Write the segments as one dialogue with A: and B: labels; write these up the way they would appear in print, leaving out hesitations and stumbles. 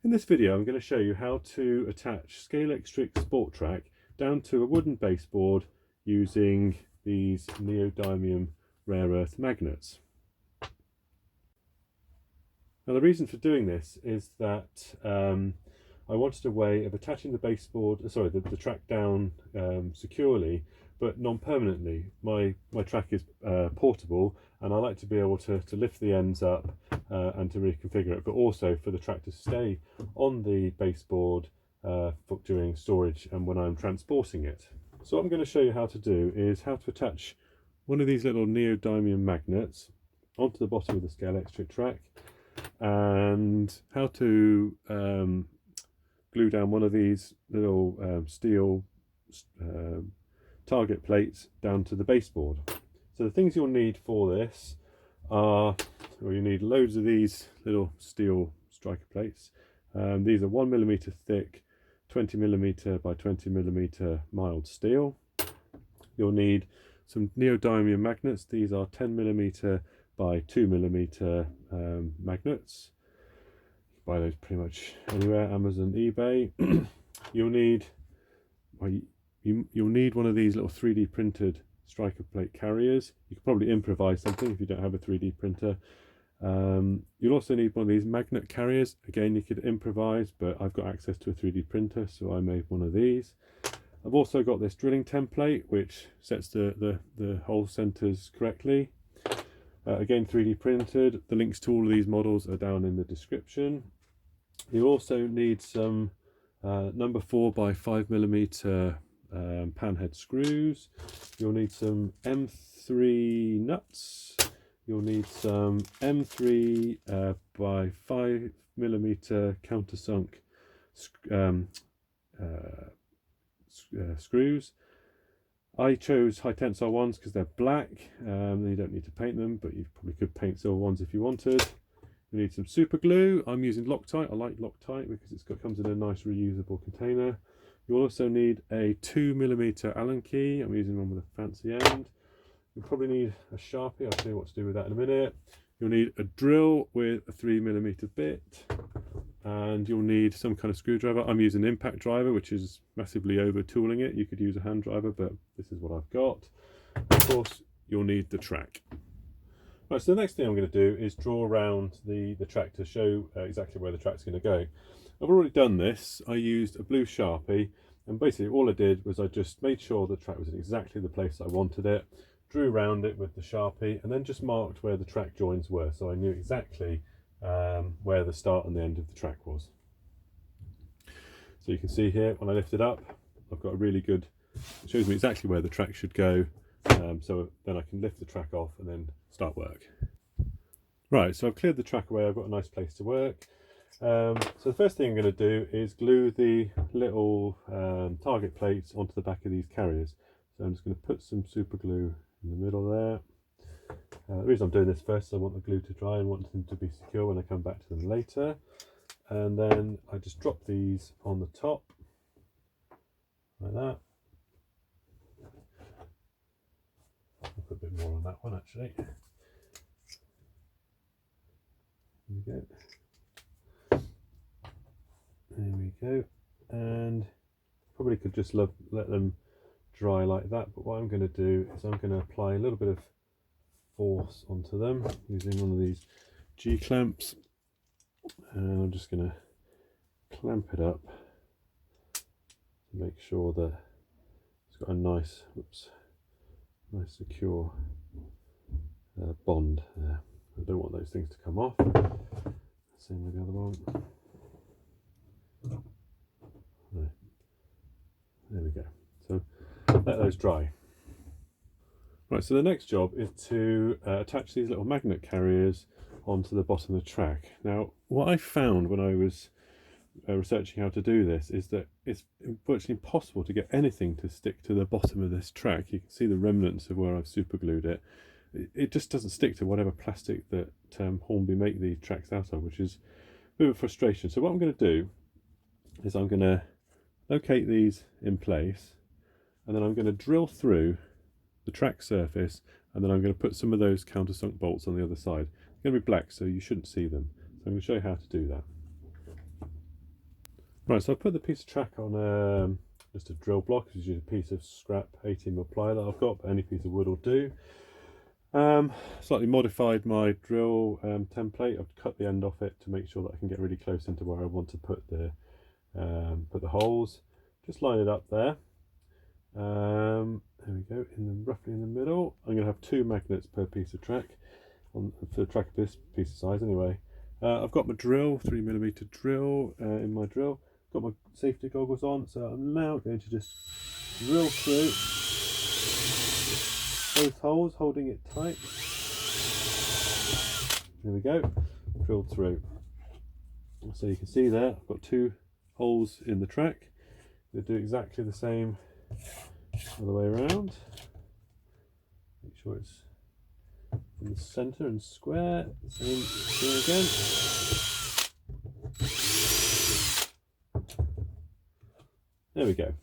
A: In this video I'm going to show you how to attach Scalextric Sport Track down to a wooden baseboard using these neodymium rare earth magnets. Now the reason for doing this is that I wanted a way of attaching the the track down securely but non-permanently. My track is portable, and I like to be able to lift the ends up and to reconfigure it, but also for the track to stay on the baseboard during storage and when I'm transporting it. So what I'm going to show you how to do is how to attach one of these little neodymium magnets onto the bottom of the Scalextric track, and how to glue down one of these little steel target plates down to the baseboard. So the things you'll need for this are, well, you need loads of these little steel striker plates. These are 1mm thick, 20mm by 20mm mild steel. You'll need some neodymium magnets. These are 10mm by 2mm magnets. Buy those pretty much anywhere, Amazon, eBay. You'll need you'll need one of these little 3D printed striker plate carriers. You could probably improvise something if you don't have a 3D printer. You'll also need one of these magnet carriers. Again, you could improvise, but I've got access to a 3D printer, so I made one of these. I've also got this drilling template which sets the hole centers correctly. Again, 3D printed. The links to all of these models are down in the description. You also need some number 4 by 5mm panhead screws. You'll need some M3 nuts. You'll need some M3 by 5mm countersunk screws. I chose high tensile ones because they're black. You don't need to paint them, but you probably could paint silver ones if you wanted. You need some super glue. I'm using Loctite. I like Loctite because it comes in a nice reusable container. You'll also need a 2mm Allen key. I'm using one with a fancy end. You'll probably need a Sharpie. I'll tell you what to do with that in a minute. You'll need a drill with a 3mm bit, and you'll need some kind of screwdriver. I'm using an impact driver, which is massively over tooling it. You could use a hand driver, but this is what I've got. Of course, you'll need the track. Right, so the next thing I'm going to do is draw around the track to show exactly where the track's going to go. I've already done this. I used a blue Sharpie, and basically all I did was I just made sure the track was in exactly the place I wanted it, drew around it with the Sharpie, and then just marked where the track joins were, so I knew exactly where the start and the end of the track was. So you can see here, when I lift it up, I've got a really good, it shows me exactly where the track should go, so then I can lift the track off and then start work. Right, so I've cleared the track away. I've got a nice place to work. So the first thing I'm going to do is glue the little target plates onto the back of these carriers. So I'm just going to put some super glue in the middle there. The reason I'm doing this first is I want the glue to dry and want them to be secure when I come back to them later. And then I just drop these on the top like that. I'll put a bit more on that one actually. There we go. There we go. And probably could just let them dry like that, but what I'm going to do is I'm going to apply a little bit of force onto them using one of these G clamps, and I'm just going to clamp it up to make sure that it's got a nice, nice secure bond there. I don't want those things to come off. Same with the other one. There we go. So let those dry. Right, so the next job is to attach these little magnet carriers onto the bottom of the track. Now, what I found when I was researching how to do this is that it's virtually impossible to get anything to stick to the bottom of this track. You can see the remnants of where I've super glued it. It just doesn't stick to whatever plastic that Hornby make these tracks out of, which is a bit of a frustration. So what I'm going to do is I'm going to locate these in place, and then I'm going to drill through the track surface, and then I'm going to put some of those countersunk bolts on the other side. They're going to be black, so you shouldn't see them. So I'm going to show you how to do that. Right, so I've put the piece of track on just a drill block, which is a piece of scrap 18mm ply that I've got, but any piece of wood will do. Slightly modified my drill template. I've cut the end off it to make sure that I can get really close into where I want to put the holes. Just line it up there. There we go, roughly in the middle. I'm going to have 2 magnets per piece of track, for the track of this piece of size anyway. I've got my drill, 3mm drill in my drill. Got my safety goggles on, so I'm now going to just drill through both holes, holding it tight. There we go, drilled through. So you can see there, I've got 2 holes in the track. We'll do exactly the same all the way around. Make sure it's in the centre and square. Same here again. There we go.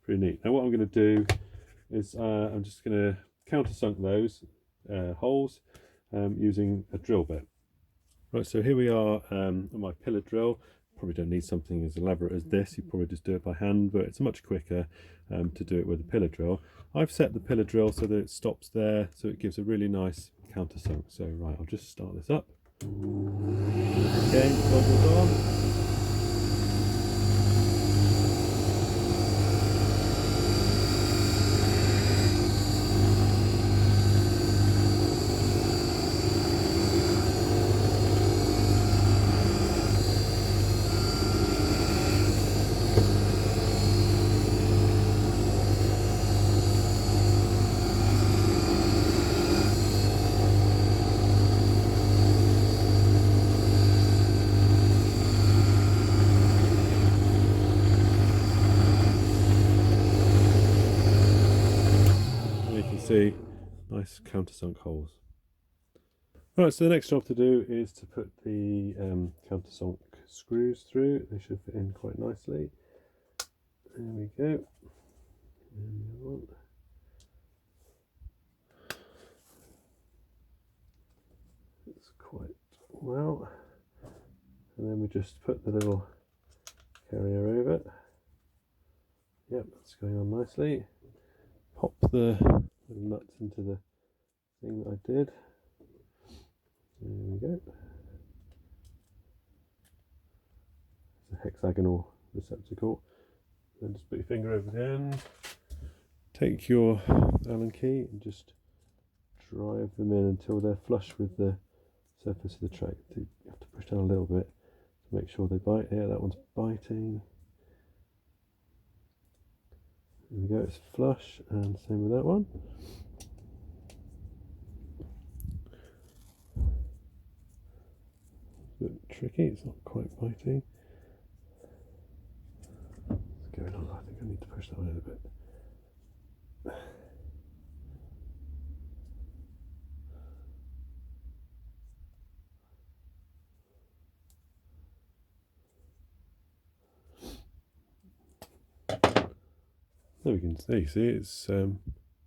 A: Pretty neat. Now what I'm going to do is I'm just going to countersunk those holes using a drill bit. Right, so here we are on my pillar drill. Probably don't need something as elaborate as this. You probably just do it by hand, but it's much quicker to do it with a pillar drill. I've set the pillar drill so that it stops there, so it gives a really nice countersunk. So right, I'll just start this up. Again, goggles on. See, nice countersunk holes. Right, so the next job to do is to put the countersunk screws through. They should fit in quite nicely. There we go. And it's quite well. And then we just put the little carrier over. Yep, that's going on nicely. Pop the nuts into the thing that I did. There we go. It's a hexagonal receptacle. Then just put your finger over the end. Take your Allen key and just drive them in until they're flush with the surface of the track. You have to push down a little bit to make sure they bite. Yeah, that one's biting. There we go, it's flush, and same with that one. It's a bit tricky, it's not quite biting. What's going on? I think I need to push that one in a bit. There you see it's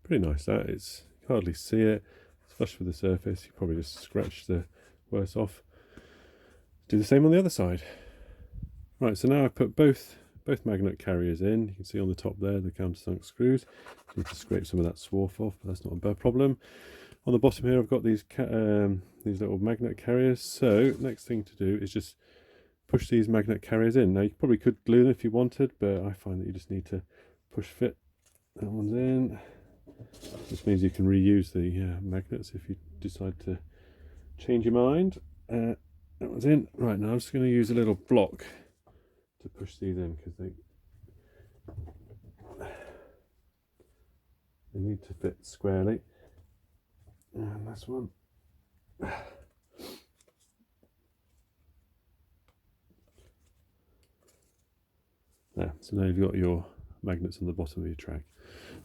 A: pretty nice. That it's, you can hardly see it. It's flush with the surface. You probably just scratch the worst off. Do the same on the other side. Right, so now I've put both magnet carriers in. You can see on the top there the countersunk screws. Need to scrape some of that swarf off, but that's not a bad problem. On the bottom here I've got these little magnet carriers. So next thing to do is just push these magnet carriers in. Now you probably could glue them if you wanted, but I find that you just need to push fit. That one's in. This means you can reuse the magnets if you decide to change your mind. That one's in. Right, now I'm just going to use a little block to push these in because they need to fit squarely. And this one. There, so now you've got your magnets on the bottom of your track.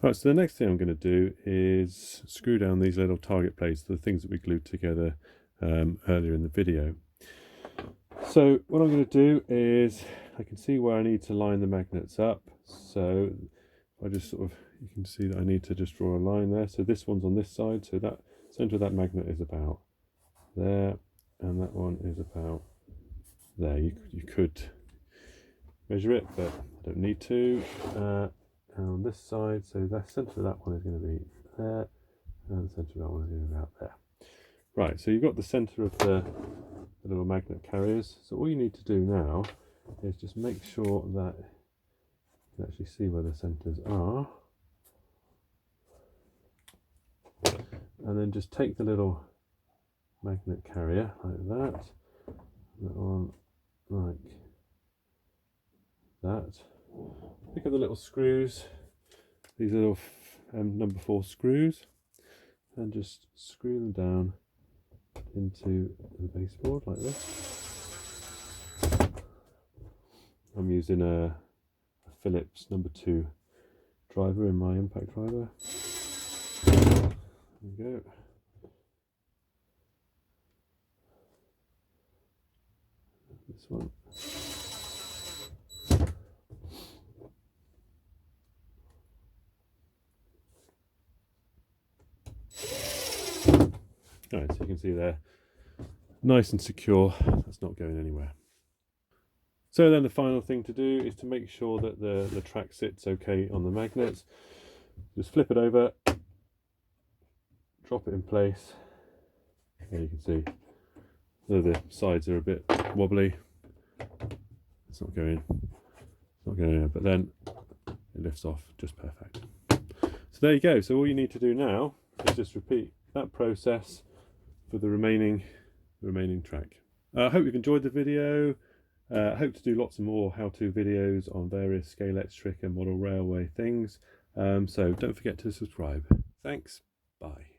A: Right, so the next thing I'm going to do is screw down these little target plates, the things that we glued together earlier in the video. So what I'm going to do is, I can see where I need to line the magnets up. So I just sort of, you can see that I need to just draw a line there. So this one's on this side, so that center of that magnet is about there, and that one is about there. You could measure it, but I don't need to. And on this side, so the centre of that one is going to be there, and the centre of that one is going to be about there. Right, so you've got the centre of the little magnet carriers. So all you need to do now is just make sure that you can actually see where the centres are. And then just take the little magnet carrier like that, that one like that. Pick up the little screws, these little number 4 screws, and just screw them down into the baseboard like this. I'm using a Phillips number 2 driver in my impact driver. There we go. This one. Alright, so you can see there, nice and secure, that's not going anywhere. So then the final thing to do is to make sure that the track sits okay on the magnets. Just flip it over, drop it in place. There you can see the sides are a bit wobbly. It's not going anywhere, but then it lifts off just perfect. So there you go. So all you need to do now is just repeat that process for the remaining track. I hope you've enjoyed the video. I hope to do lots of more how-to videos on various Scalextric and model railway things. So don't forget to subscribe. Thanks. Bye.